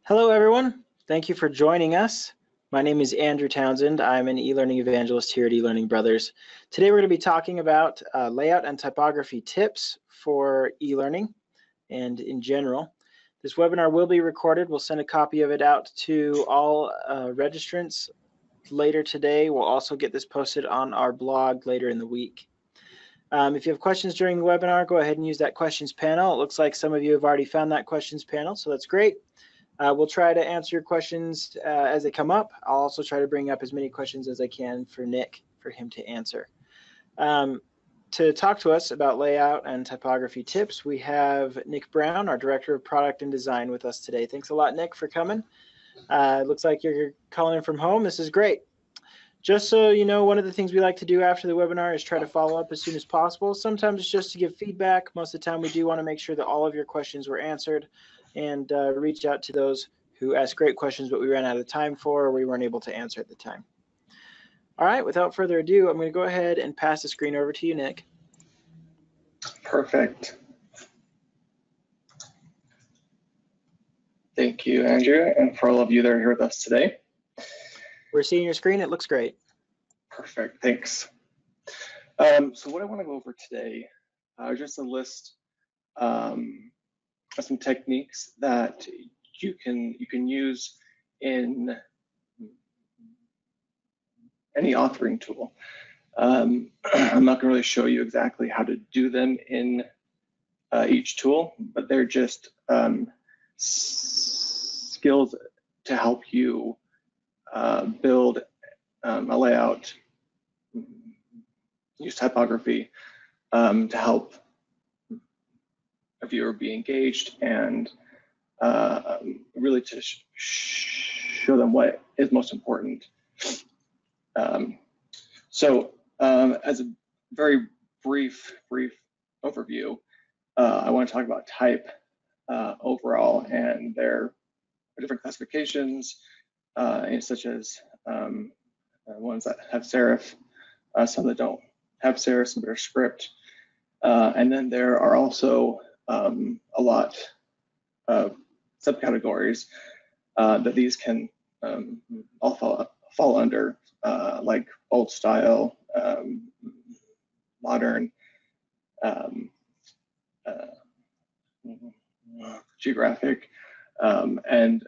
Hello, everyone. Thank you for joining us. My name is Andrew Townsend. I'm an e-learning evangelist here at eLearning Brothers. Today, we're going to be talking about layout and typography tips for e-learning and in general. This webinar will be recorded. We'll send a copy of it out to all registrants later today. We'll also get this posted on our blog later in the week. If you have questions during the webinar, go ahead and use that questions panel. It looks like some of you have already found that questions panel, so that's great. We'll try to answer your questions as they come up. I'll also try to bring up as many questions as I can for Nick, for him to answer. To talk to us about layout and typography tips, we have Nic Brown, our Director of Product and Design, with us today. Thanks a lot, Nick, for coming. It looks like you're calling in from home. This is great. Just so you know, one of the things we like to do after the webinar is try to follow up as soon as possible. Sometimes it's just to give feedback. Most of the time, we do want to make sure that all of your questions were answered and reach out to those who asked great questions but we ran out of time for or we weren't able to answer at the time. All right, without further ado, I'm going to go ahead and pass the screen over to you, Nick. Perfect. Thank you, Andrew, and for all of you that are here with us today. We're seeing your screen. It looks great. Perfect, thanks. So what I want to go over today is just a list of some techniques that you can use in any authoring tool. I'm not going to really show you exactly how to do them in each tool, but they're just skills to help you build a layout, use typography to help a viewer be engaged and really to show them what is most important. As a very brief overview, I want to talk about type overall, and there are different classifications, such as ones that have serif, some that don't have serif, some that are script, and then there are also a lot of subcategories that these can all fall under, like old style, modern, geographic, and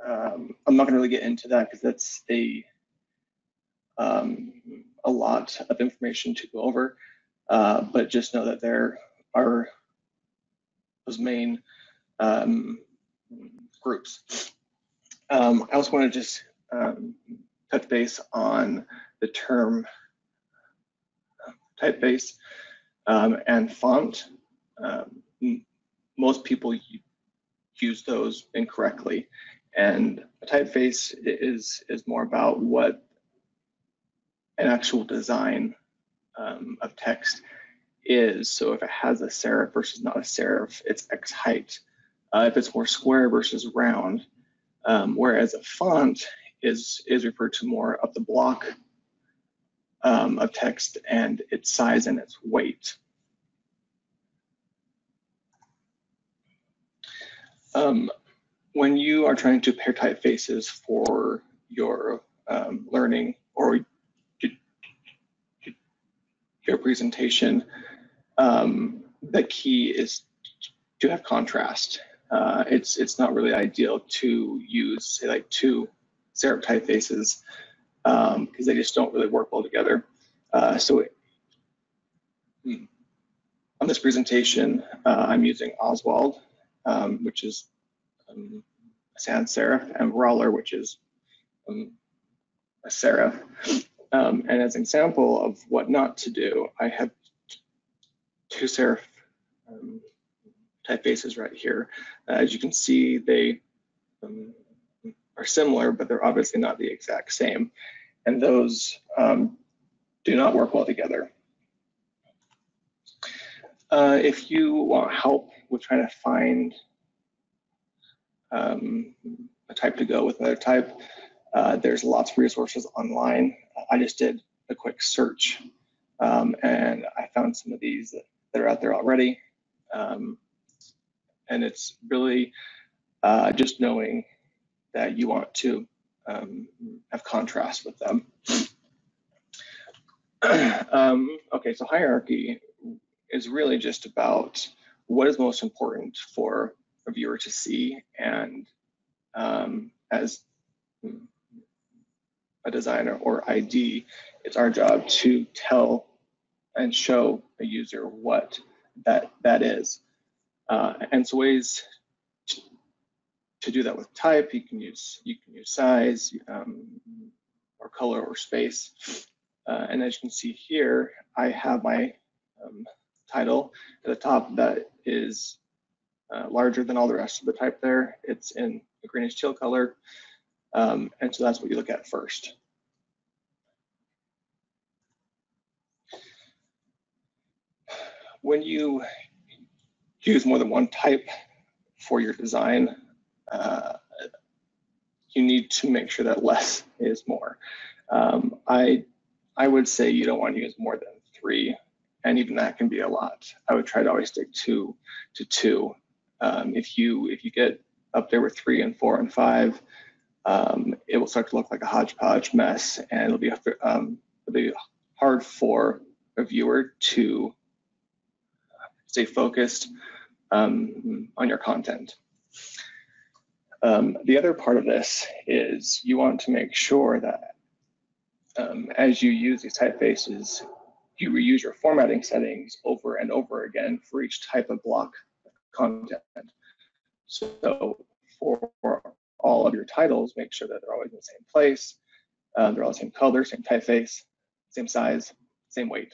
I'm not going to really get into that because that's a lot of information to go over, but just know that there are those main groups. I also want to just touch base on the term typeface and font. Most people use those incorrectly, and a typeface is more about what an actual design of text is. So if it has a serif versus not a serif, it's X height. If it's more square versus round, whereas a font is referred to more of the block of text and its size and its weight. When you are trying to pair typefaces for your learning or your presentation, the key is to have contrast. It's not really ideal to use, say, like two serif typefaces because they just don't really work well together. On this presentation, I'm using Oswald, which is a sans serif, and Brawler, which is a serif. And as an example of what not to do, I have two serif typefaces right here. As you can see, they are similar, but they're obviously not the exact same. And those do not work well together. If you want help with trying to find a type to go with another type, there's lots of resources online. I just did a quick search and I found some of these that are out there already. And it's really just knowing that you want to have contrast with them. Okay, so hierarchy is really just about what is most important for a viewer to see, and as a designer or ID, it's our job to tell and show a user what that is. And so ways to do that with type, you can use size, or color or space. And as you can see here, I have my title at the top that is larger than all the rest of the type there. It's in a greenish teal color. And so that's what you look at first. When you use more than one type for your design, you need to make sure that less is more. I would say you don't want to use more than 3, and even that can be a lot. I would try to always stick to 2. If you get up there with 3 and 4 and 5, it will start to look like a hodgepodge mess, and it'll be hard for a viewer to stay focused on your content. The other part of this is you want to make sure that as you use these typefaces, you reuse your formatting settings over and over again for each type of block of content. So for all of your titles, make sure that they're always in the same place, they're all the same color, same typeface, same size, same weight.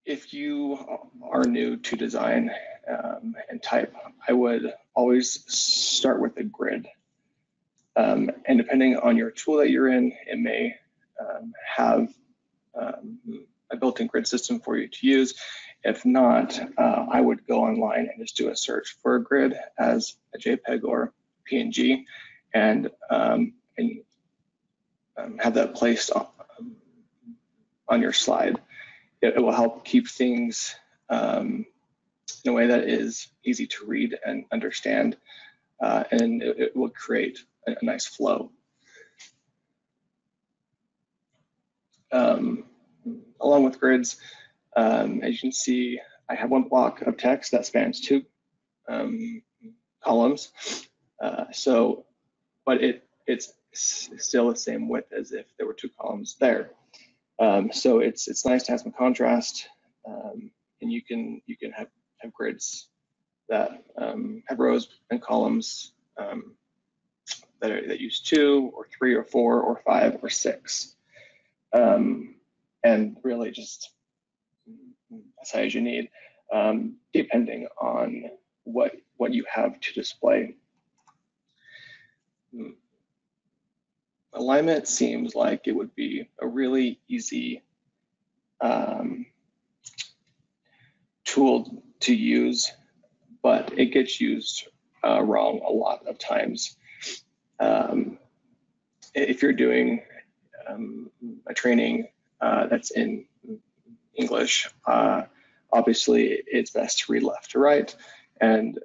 If you are new to design and type, I would always start with a grid. And depending on your tool that you're in, it may have a built-in grid system for you to use. If not, I would go online and just do a search for a grid as a JPEG or PNG, and have that placed on your slide. It will help keep things in a way that is easy to read and understand, and it will create a nice flow. Along with grids, as you can see, I have one block of text that spans 2 columns. But it's still the same width as if there were 2 columns there. So it's nice to have some contrast, and you can have grids that have rows and columns that use 2 or 3 or 4 or 5 or 6, and really just as high as you need, depending on what you have to display. Alignment seems like it would be a really easy tool to use, but it gets used wrong a lot of times. If you're doing a training that's in English, obviously it's best to read left to right. And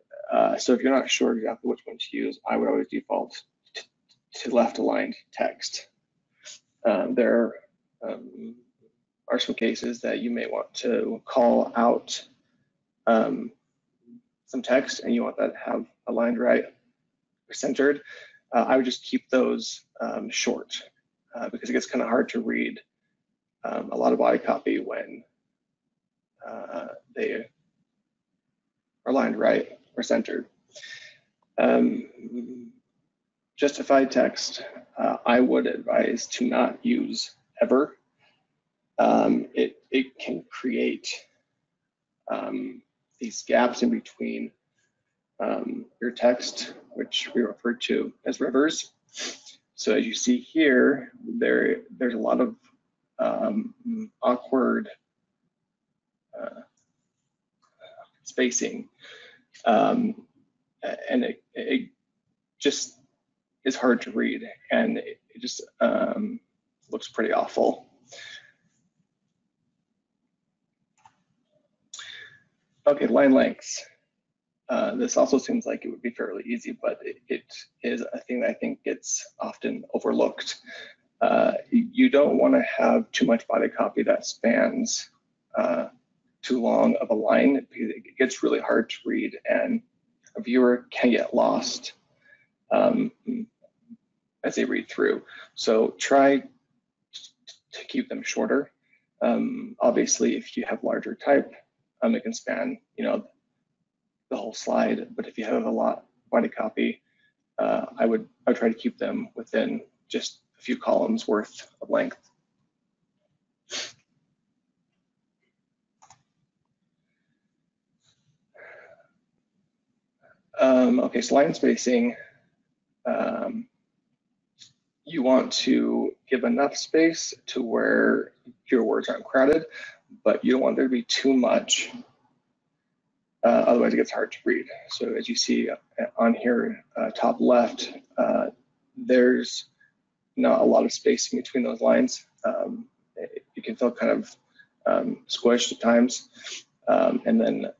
so if you're not sure exactly which one to use, I would always default to left aligned text. There are some cases that you may want to call out some text and you want that to have aligned right or centered. I would just keep those short because it gets kind of hard to read a lot of body copy when they are aligned right or centered. Justified text, I would advise to not use ever. It can create these gaps in between your text, which we refer to as rivers. So as you see here, there's a lot of awkward spacing, and it just is hard to read, and it just looks pretty awful. Okay, line lengths. This also seems like it would be fairly easy, but it is a thing that I think gets often overlooked. You don't want to have too much body copy that spans too long of a line, because it gets really hard to read and a viewer can get lost as they read through. So try to keep them shorter. Obviously, if you have larger type, it can span, the whole slide. But if you have a lot body copy, I would try to keep them within just a few columns worth of length. Okay, so line spacing. You want to give enough space to where your words aren't crowded, but you don't want there to be too much. Otherwise, it gets hard to read. So as you see on here, top left, there's not a lot of spacing between those lines. You can feel kind of squished at times. And then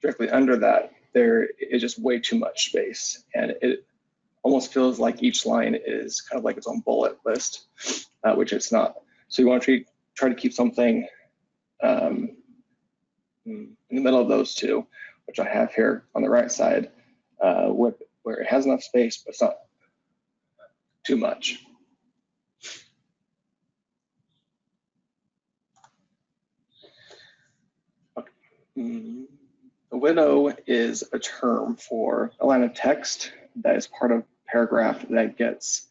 directly under that, there is just way too much space. And it almost feels like each line is kind of like its own bullet list, which it's not. So you want to try to keep something in the middle of those two, which I have here on the right side, where it has enough space, but it's not too much. Okay. A widow is a term for a line of text that is part of a paragraph that gets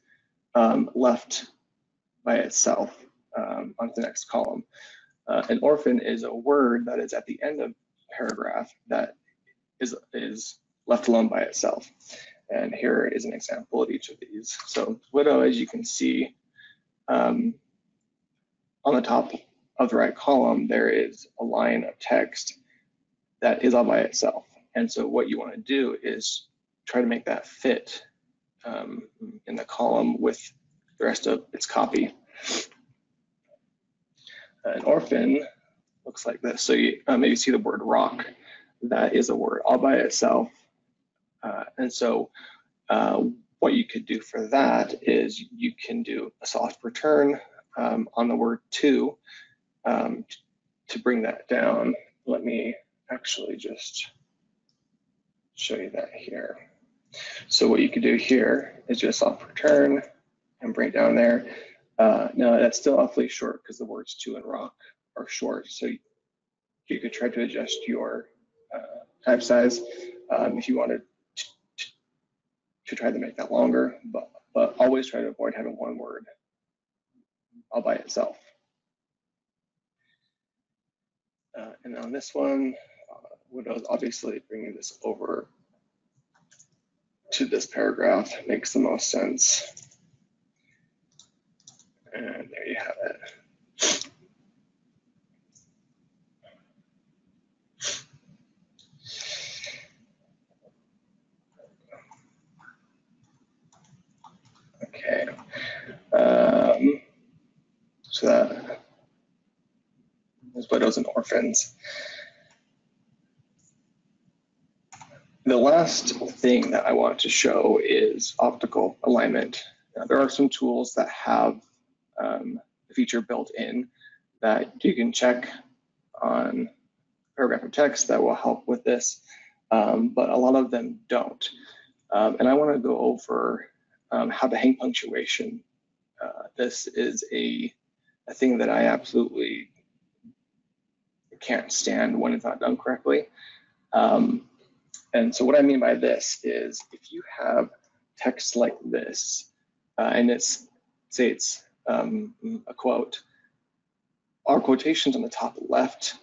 left by itself onto the next column. An orphan is a word that is at the end of a paragraph that is left alone by itself. And here is an example of each of these. So widow, as you can see, on the top of the right column, there is a line of text that is all by itself. And so what you want to do is try to make that fit in the column with the rest of its copy. An orphan looks like this. So you maybe see the word rock. That is a word all by itself. And so what you could do for that is you can do a soft return on the word to bring that down. Let me actually just show you that here. So what you could do here is just soft return and bring it down there. Now that's still awfully short because the words to and rock are short. So you could try to adjust your type size if you wanted to try to make that longer, but always try to avoid having one word all by itself. And on this one, Widow's obviously bringing this over to this paragraph makes the most sense. And there you have it. Okay. So that is widows and orphans. The last thing that I want to show is optical alignment. Now, there are some tools that have the feature built in that you can check on a paragraph of text that will help with this, but a lot of them don't. And I want to go over how to hang punctuation. This is a thing that I absolutely can't stand when it's not done correctly. And so what I mean by this is if you have text like this, and say it's a quote, our quotations on the top left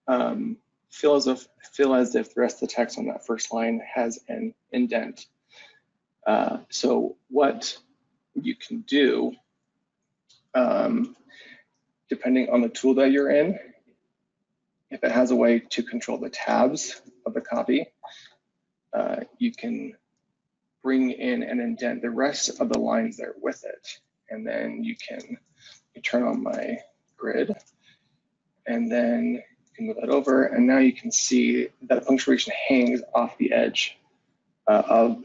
feel as if the rest of the text on that first line has an indent. So what you can do, depending on the tool that you're in, if it has a way to control the tabs of the copy, you can bring in and indent the rest of the lines there with it. And then you can turn on my grid, and then can move that over, and now you can see that punctuation hangs off the edge of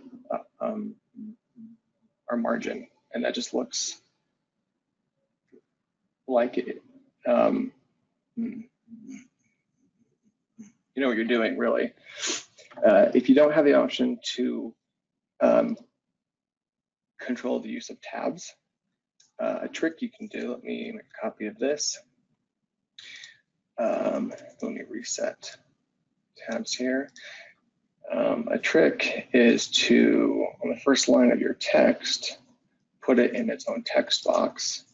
our margin, and that just looks like it. You know what you're doing, really. If you don't have the option to control the use of tabs, a trick you can do, let me make a copy of this. Let me reset tabs here. A trick is to, on the first line of your text, put it in its own text box.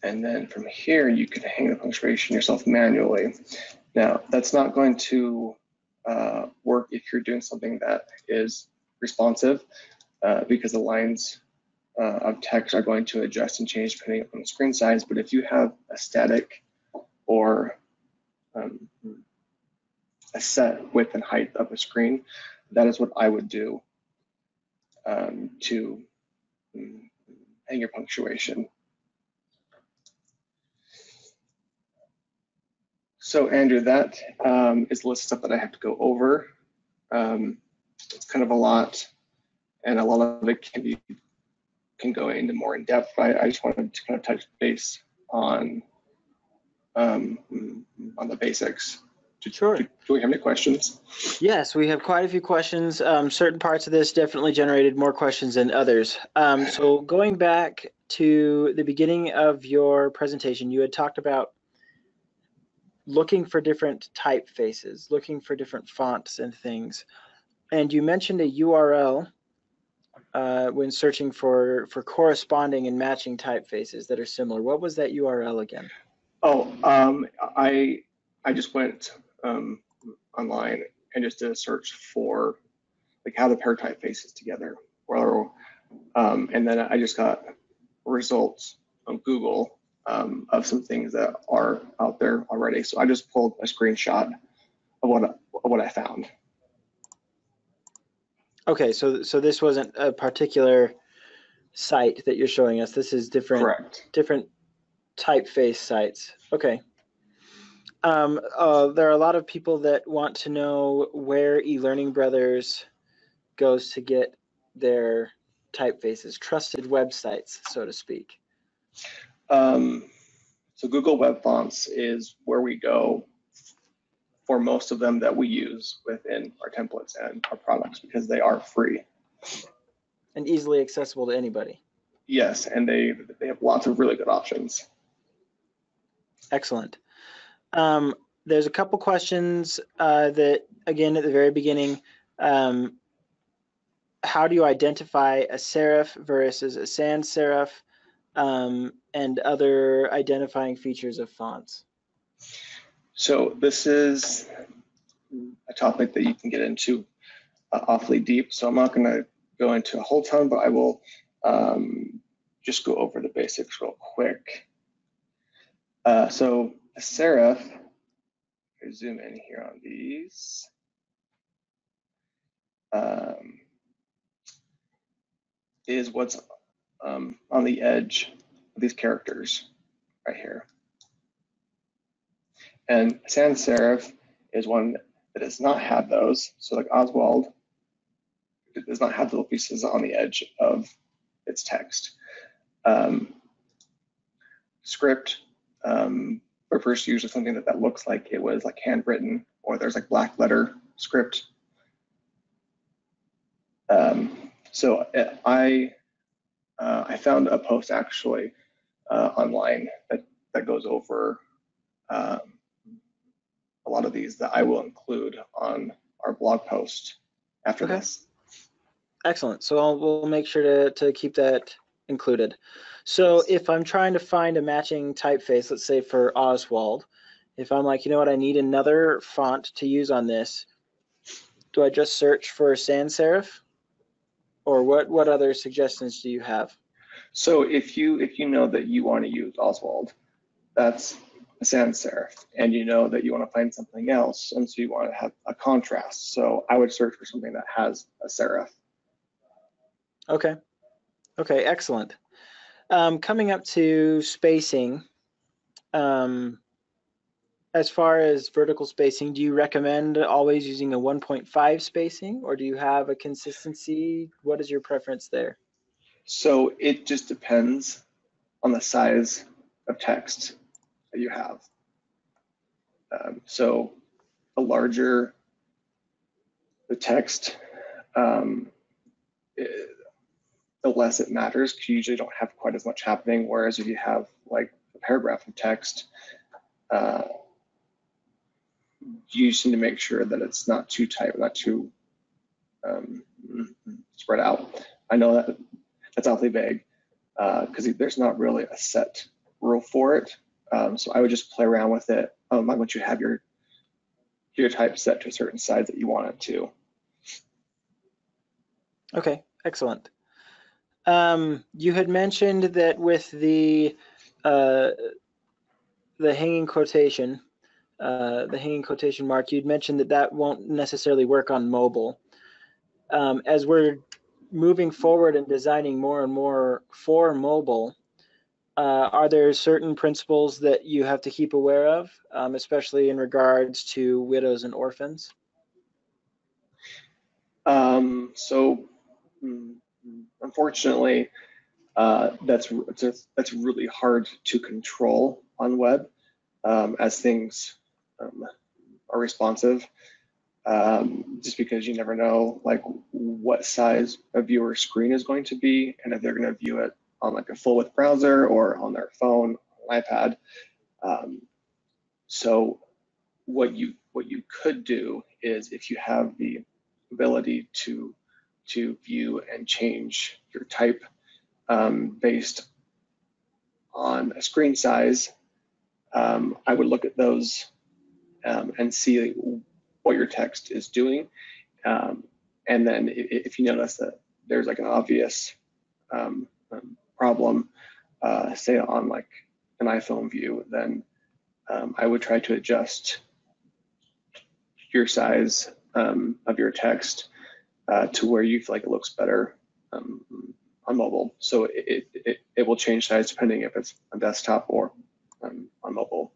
And then from here, you can hang the punctuation yourself manually. Now, that's not going to work if you're doing something that is responsive, because the lines of text are going to adjust and change depending on the screen size. But if you have a static or a set width and height of a screen, that is what I would do to hang your punctuation. So Andrew, that is a list of stuff that I have to go over. It's kind of a lot, and a lot of it can go into more in depth. I just wanted to kind of touch base on the basics. Sure. Do we have any questions? Yes, we have quite a few questions. Certain parts of this definitely generated more questions than others. So going back to the beginning of your presentation, you had talked about looking for different typefaces, looking for different fonts and things. And you mentioned a URL when searching for corresponding and matching typefaces that are similar. What was that URL again? Oh, I just went online and just did a search for like how to pair typefaces together. Or, and then I just got results on Google of some things that are out there already. So I just pulled a screenshot of what I found. Okay, so this wasn't a particular site that you're showing us. This is different. Correct. Different typeface sites. Okay. There are a lot of people that want to know where eLearning Brothers goes to get their typefaces, trusted websites, so to speak. So Google Web Fonts is where we go for most of them that we use within our templates and our products, because they are free. And easily accessible to anybody. Yes, and they have lots of really good options. Excellent. There's a couple questions that, again, at the very beginning, how do you identify a serif versus a sans serif, and other identifying features of fonts? So this is a topic that you can get into awfully deep. So I'm not going to go into a whole ton, but I will just go over the basics real quick. So a serif, I zoom in here on these. Is what's on the edge of these characters right here. And sans serif is one that does not have those. So like Oswald, it does not have the little pieces on the edge of its text. Script refers to usually something that looks like it was like handwritten, or there's like black letter script. So I found a post actually online that goes over a lot of these that I will include on our blog post after this. Excellent. So we'll make sure to keep that included. So if I'm trying to find a matching typeface, let's say for Oswald, if I'm like, you know what, I need another font to use on this, do I just search for sans serif? Or what other suggestions do you have? So if you know that you want to use Oswald, that's a sans serif, and you know that you want to find something else, and so you want to have a contrast. So I would search for something that has a serif. Okay. Okay, excellent. Coming up to spacing, as far as vertical spacing, do you recommend always using a 1.5 spacing, or do you have a consistency? What is your preference there? So it just depends on the size of text that you have. So the larger the text, the less it matters, because you usually don't have quite as much happening. Whereas if you have like a paragraph of text, you just need to make sure that it's not too tight, not too spread out. I know that that's awfully vague because there's not really a set rule for it. So I would just play around with it once you have your type set to a certain size that you want it to. Okay, excellent. You had mentioned that with the hanging quotation, mark, you'd mentioned that won't necessarily work on mobile. As we're moving forward and designing more and more for mobile, are there certain principles that you have to keep aware of, especially in regards to widows and orphans? So unfortunately, that's really hard to control on web as things are responsive. Just because you never know like what size a viewer's screen is going to be, and if they're going to view it on like a full width browser or on their phone, or iPad. So what you could do is, if you have the ability to view and change your type based on a screen size, I would look at those and see what your text is doing. And then if you notice that there's like an obvious problem, say on like an iPhone view, then I would try to adjust your size of your text to where you feel like it looks better on mobile. So it will change size depending if it's on desktop or on mobile.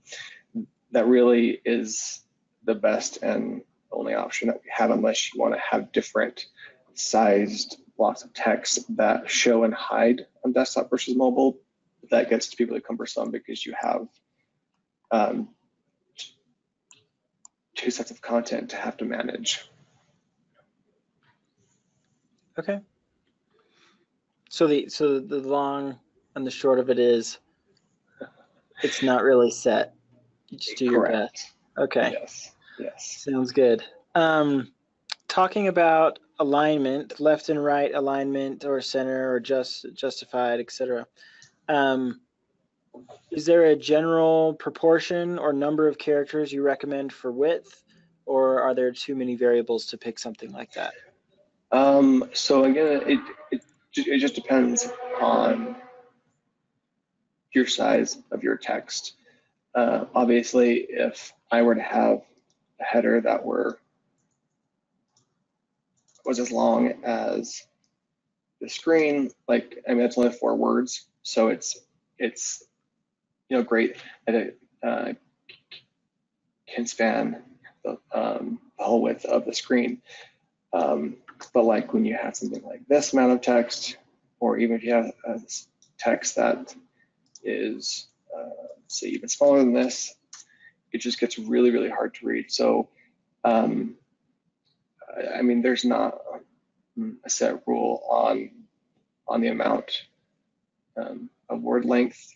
That really is the best and only option that we have, unless you want to have different sized blocks of text that show and hide on desktop versus mobile. That gets to be really cumbersome because you have two sets of content to have to manage. Okay. So the long and the short of it is, it's not really set. You just do your best. Okay. Yes. Yes. Sounds good. Talking about alignment, left and right alignment, or center, or justified, etc. Is there a general proportion or number of characters you recommend for width, or are there too many variables to pick something like that? So again, it just depends on your size of your text. Obviously, if I were to have a header that was as long as the screen, like, I mean, it's only 4 words, so it's great that it can span the whole width of the screen. But like when you have something like this amount of text, or even if you have a text that is say even smaller than this, it just gets really, really hard to read. So I mean, there's not a set rule on the amount of word length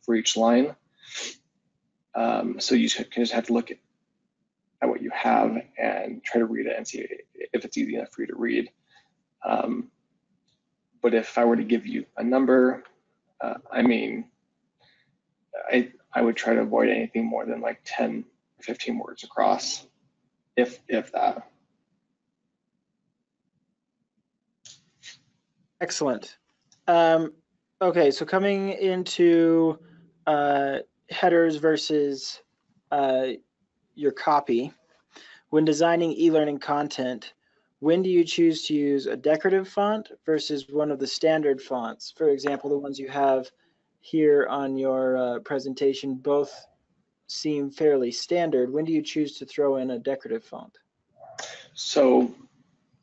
for each line. So you can just have to look at what you have and try to read it and see if it's easy enough for you to read. But if I were to give you a number, I mean, I would try to avoid anything more than like 10 or 15 words across, if that. Excellent. Okay, so coming into headers versus your copy, when designing e-learning content, when do you choose to use a decorative font versus one of the standard fonts? For example, the ones you have here on your presentation both seem fairly standard. When do you choose to throw in a decorative font? So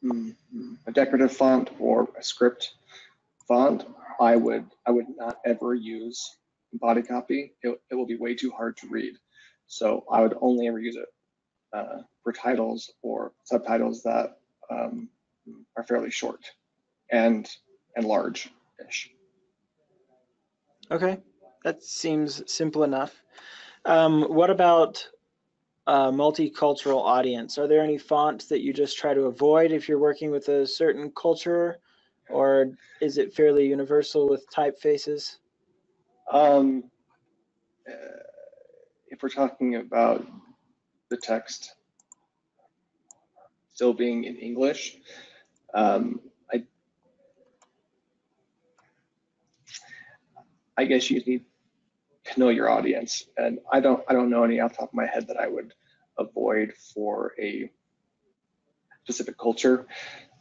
a decorative font or a script font, I would not ever use body copy. It will be way too hard to read. So I would only ever use it for titles or subtitles that are fairly short and large-ish. Okay, that seems simple enough. What about multicultural audience? Are there any fonts that you just try to avoid if you're working with a certain culture, or is it fairly universal with typefaces? If we're talking about the text still being in English, I guess you need to know your audience, and I don't know any off the top of my head that I would avoid for a specific culture.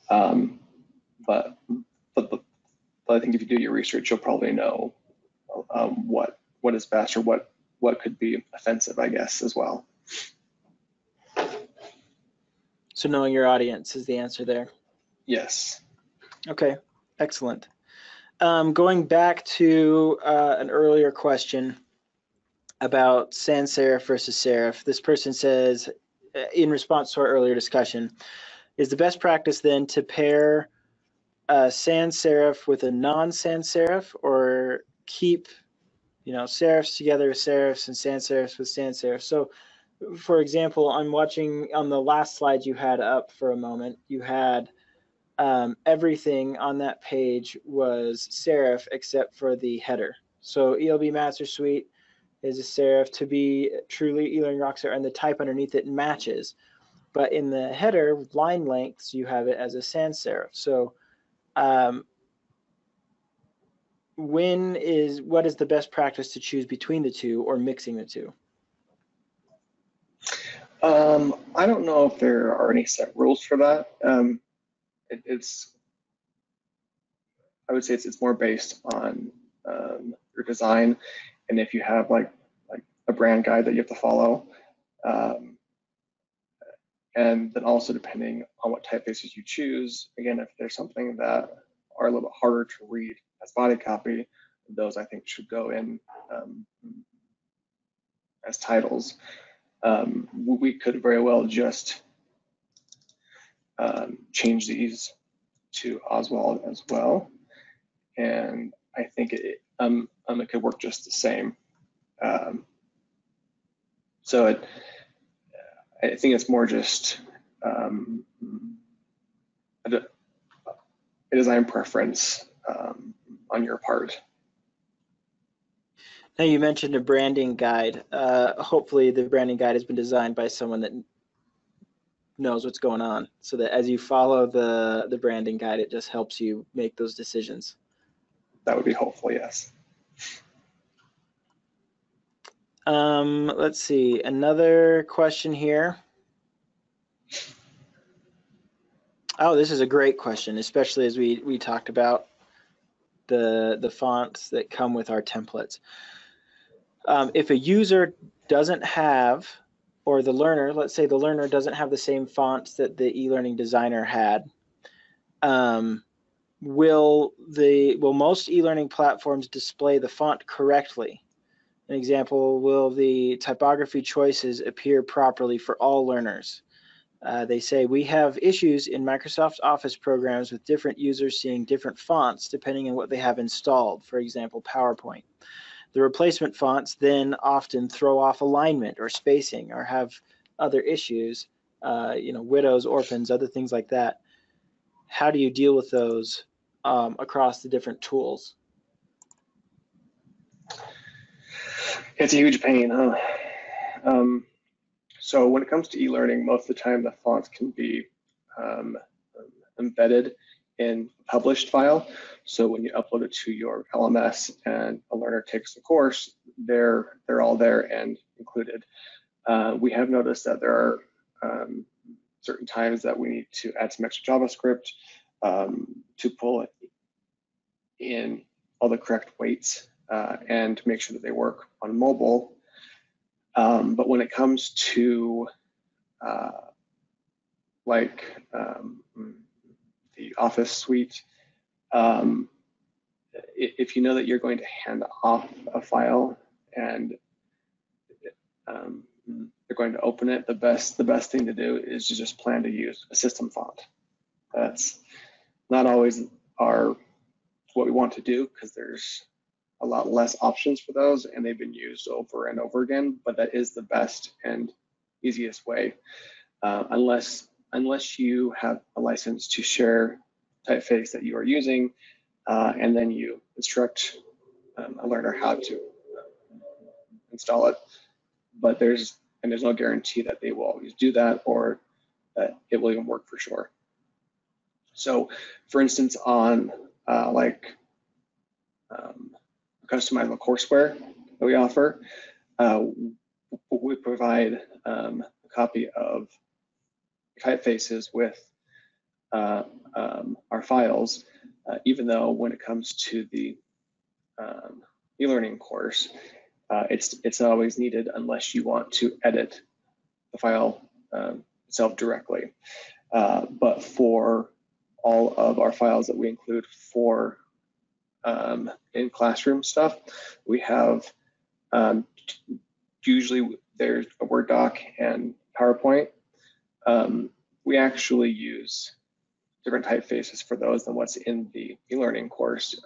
But I think if you do your research, you'll probably know what is best or what could be offensive, I guess, as well. So knowing your audience is the answer there. Yes. Okay, excellent. Going back to an earlier question about sans serif versus serif, this person says, in response to our earlier discussion, is the best practice then to pair sans serif with a non-sans serif, or keep serifs together with serifs and sans serifs with sans serifs? So for example, I'm watching on the last slide you had up for a moment, you had everything on that page was serif except for the header. So ELB Master Suite is a serif, to be truly eLearning Rockstar, and the type underneath it matches. But in the header line lengths, you have it as a sans serif. So what is the best practice to choose between the two or mixing the two? I don't know if there are any set rules for that. I would say it's more based on your design, and if you have like a brand guide that you have to follow, and then also depending on what typefaces you choose. Again, if there's something that are a little bit harder to read as body copy, those I think should go in as titles. We could very well just change these to Oswald as well, and I think it could work just the same. So I think it's more just a design preference on your part. Now, you mentioned a branding guide. Hopefully the branding guide has been designed by someone that knows what's going on, so that as you follow the branding guide, it just helps you make those decisions. That would be hopeful, yes. Let's see, another question here. Oh, this is a great question, especially as we talked about the fonts that come with our templates. If a user doesn't have, or the learner, let's say the learner doesn't have the same fonts that the e-learning designer had, will most e-learning platforms display the font correctly? An example, will the typography choices appear properly for all learners? They say, we have issues in Microsoft Office programs with different users seeing different fonts depending on what they have installed, for example, PowerPoint. The replacement fonts then often throw off alignment or spacing or have other issues, widows, orphans, other things like that. How do you deal with those across the different tools? It's a huge pain, huh? So when it comes to e-learning, most of the time the fonts can be embedded in a published file. So when you upload it to your LMS and a learner takes the course, they're all there and included. We have noticed that there are certain times that we need to add some extra JavaScript to pull in all the correct weights and make sure that they work on mobile. But when it comes to the Office suite, if you know that you're going to hand off a file and you're going to open it, the best thing to do is to just plan to use a system font. That's not always what we want to do, because there's a lot less options for those and they've been used over and over again, but that is the best and easiest way, unless you have a license to share typeface that you are using, and then you instruct a learner how to install it. But there's no guarantee that they will always do that or that it will even work for sure. So for instance, on customizable courseware that we offer, we provide a copy of typefaces with our files, even though when it comes to the e-learning course, it's not always needed unless you want to edit the file itself directly. But for all of our files that we include for in classroom stuff, we have usually there's a Word doc and PowerPoint. We actually use different typefaces for those than what's in the e-learning course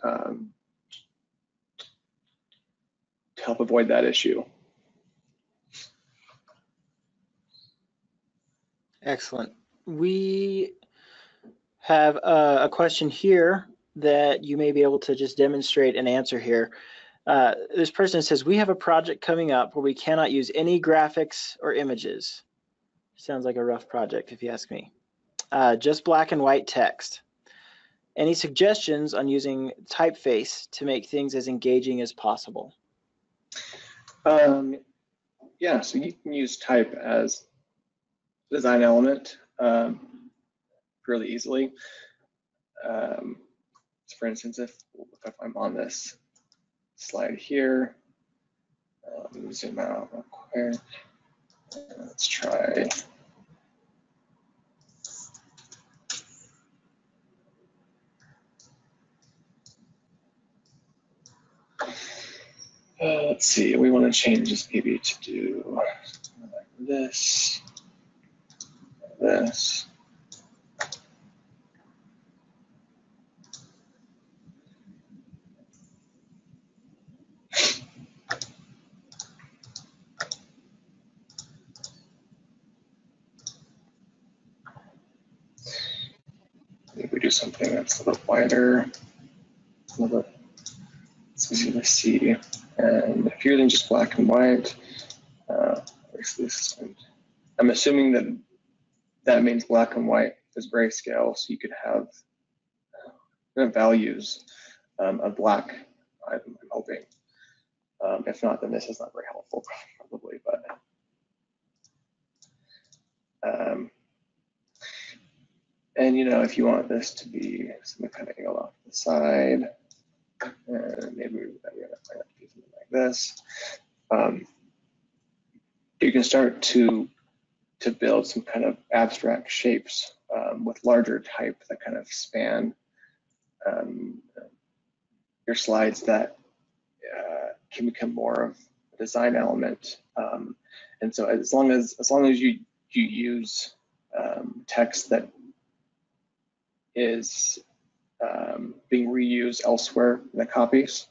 to help avoid that issue. Excellent. We have a question here that you may be able to just demonstrate and answer here. This person says, we have a project coming up where we cannot use any graphics or images. Sounds like a rough project if you ask me. Just black and white text. Any suggestions on using typeface to make things as engaging as possible? Yeah, so you can use type as a design element fairly easily. So for instance, if I'm on this slide here, let me zoom out real quick. Let's try. Let's see, we want to change this maybe to do like this, this. Maybe we do something that's a little wider, a little bit. It's easy to see. And if you're using just black and white, I'm assuming that means black and white is grayscale, so you could have values of black, I'm hoping. If not, then this is not very helpful, probably. But and if you want this to be some kind of angle off to the side, and maybe we're going to do something like this. You can start to build some kind of abstract shapes with larger type that kind of span your slides that can become more of a design element. And so as long as you use text that is being reused elsewhere in the copies,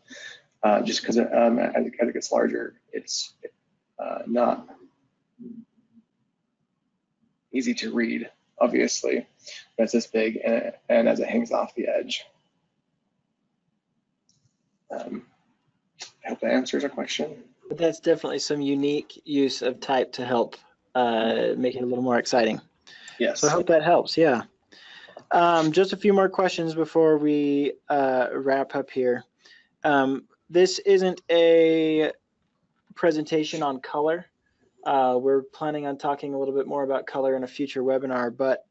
just because as it gets larger, it's not easy to read, obviously, when it's this big and as it hangs off the edge. I hope that answers our question. But that's definitely some unique use of type to help make it a little more exciting. Yes. So I hope that helps, yeah. Just a few more questions before we wrap up here. This isn't a presentation on color. We're planning on talking a little bit more about color in a future webinar, but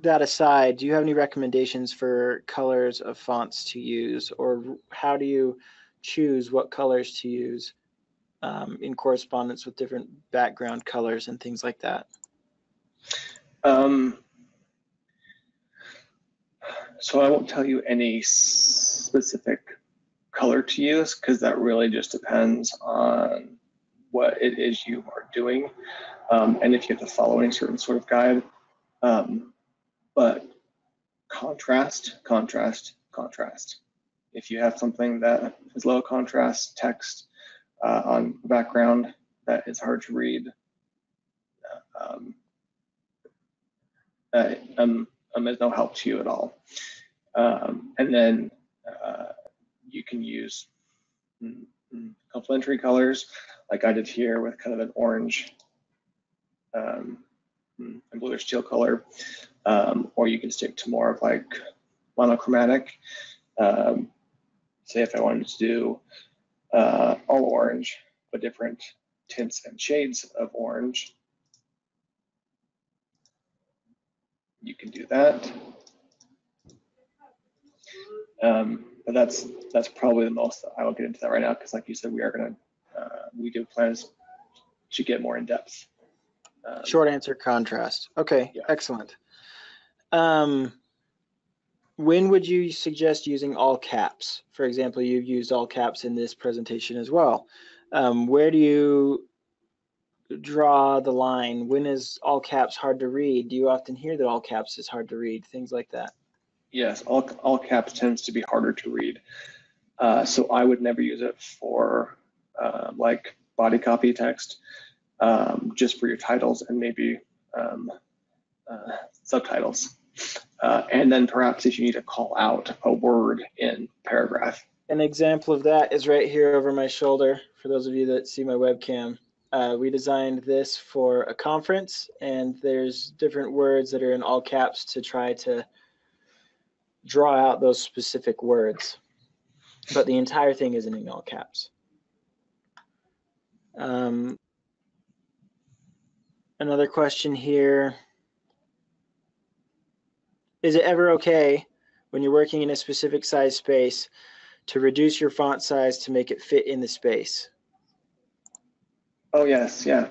that aside, do you have any recommendations for colors of fonts to use, or how do you choose what colors to use in correspondence with different background colors and things like that? So I won't tell you any specific color to use, because that really just depends on what it is you are doing, and if you have to follow any certain sort of guide. But contrast, contrast, contrast. If you have something that is low contrast text on the background that is hard to read, is no help to you at all. And then you can use complementary colors, like I did here with kind of an orange and bluish teal color, or you can stick to more of like monochromatic. Say if I wanted to do all orange, but different tints and shades of orange, you can do that. But that's probably the most. I won't get into that right now, because like you said, we do plans to get more in depth. Short answer, contrast. Okay, yeah. Excellent. When would you suggest using all caps? For example, you've used all caps in this presentation as well. Where do you draw the line? When is all caps hard to read? Do you often hear that all caps is hard to read? Things like that. Yes, all caps tends to be harder to read. So I would never use it for like body copy text, just for your titles and maybe subtitles. And then perhaps if you need to call out a word in paragraph. An example of that is right here over my shoulder. For those of you that see my webcam, we designed this for a conference, and there's different words that are in all caps to try to draw out those specific words, but the entire thing isn't in all caps. Another question here. Is it ever okay when you're working in a specific size space to reduce your font size to make it fit in the space? Oh yes, yeah.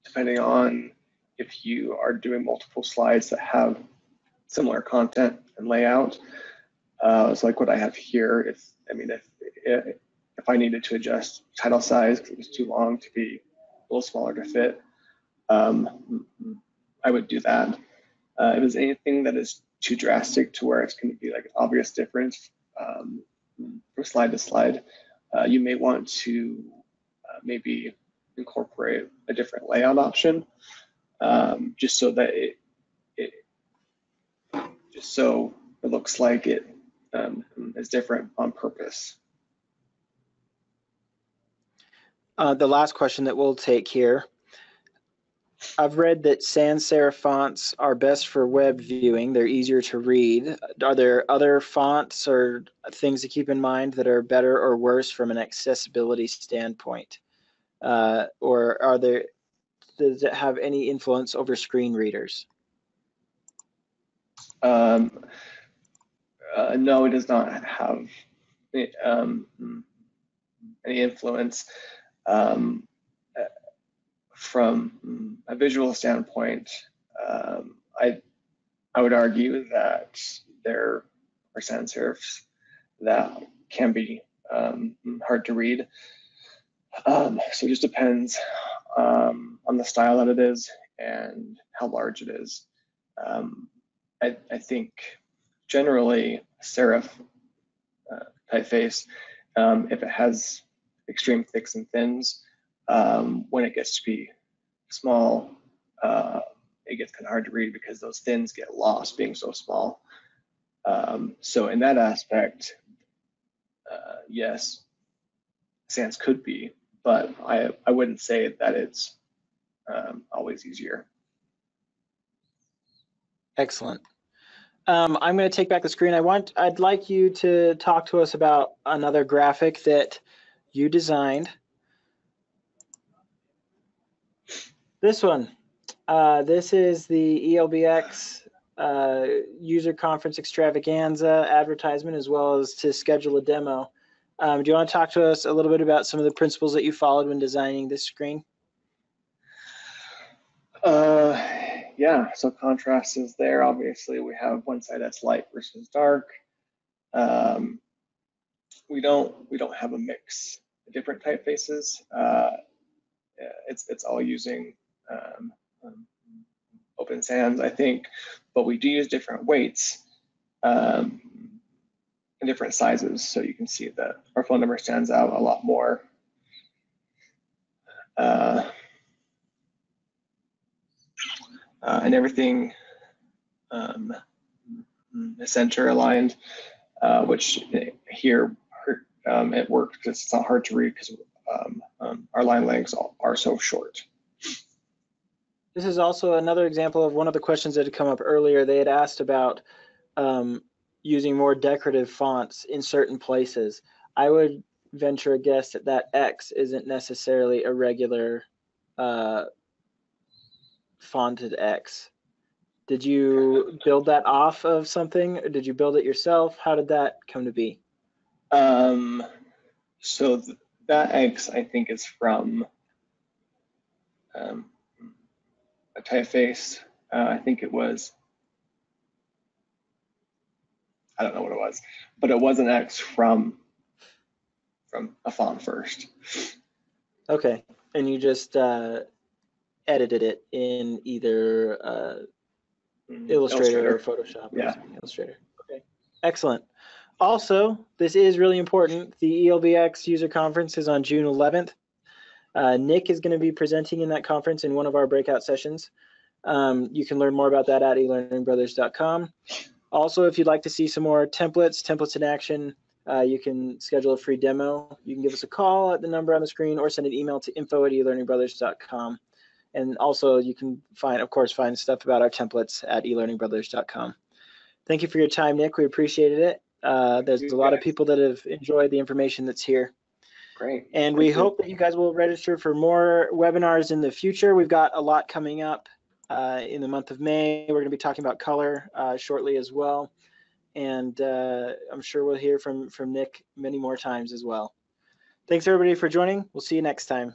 Depending on if you are doing multiple slides that have similar content and layout. So like what I have here, if I needed to adjust title size because it was too long to be a little smaller to fit, I would do that. If there's anything that is too drastic to where it's going to be like an obvious difference from slide to slide, you may want to maybe incorporate a different layout option, just so that it looks like it is different on purpose. The last question that we'll take here. I've read that sans serif fonts are best for web viewing. They're easier to read. Are there other fonts or things to keep in mind that are better or worse from an accessibility standpoint? Or does it have any influence over screen readers? No, it does not have any influence. From a visual standpoint, I would argue that there are sans serifs that can be hard to read. So it just depends on the style that it is and how large it is. I think generally serif typeface, if it has extreme thicks and thins, when it gets to be small, it gets kind of hard to read because those thins get lost being so small. So in that aspect, yes, sans could be, but I wouldn't say that it's always easier. Excellent. I'm going to take back the screen. I'd like you to talk to us about another graphic that you designed. This one. This is the ELBX user conference extravaganza advertisement, as well as to schedule a demo. Do you want to talk to us a little bit about some of the principles that you followed when designing this screen? Yeah, so contrast is there. Obviously, we have one side that's light versus dark. We don't have a mix of different typefaces. It's all using Open Sans, I think, but we do use different weights and different sizes. So you can see that our phone number stands out a lot more. And everything is center aligned, which here it worked because it's not hard to read because our line lengths are so short. This is also another example of one of the questions that had come up earlier. They had asked about using more decorative fonts in certain places. I would venture a guess that that X isn't necessarily a regular fonted X. Did you build that off of something, or did you build it yourself? How did that come to be? So that X, I think, is from a typeface. I think it was, I don't know what it was, but it was an X from a font first. Okay, and you just edited it in either Illustrator or Photoshop. Yeah. Illustrator. Okay. Excellent. Also, this is really important. The ELBX user conference is on June 11th. Nic is going to be presenting in that conference in one of our breakout sessions. You can learn more about that at eLearningBrothers.com. Also, if you'd like to see some more templates in action, you can schedule a free demo. You can give us a call at the number on the screen or send an email to info@eLearningBrothers.com. And also you can find stuff about our templates at eLearningBrothers.com. Thank you for your time, Nic. We appreciated it. There's a lot of people that have enjoyed the information that's here. Great. And we hope that you guys will register for more webinars in the future. We've got a lot coming up in the month of May. We're going to be talking about color shortly as well. And I'm sure we'll hear from Nic many more times as well. Thanks everybody for joining. We'll see you next time.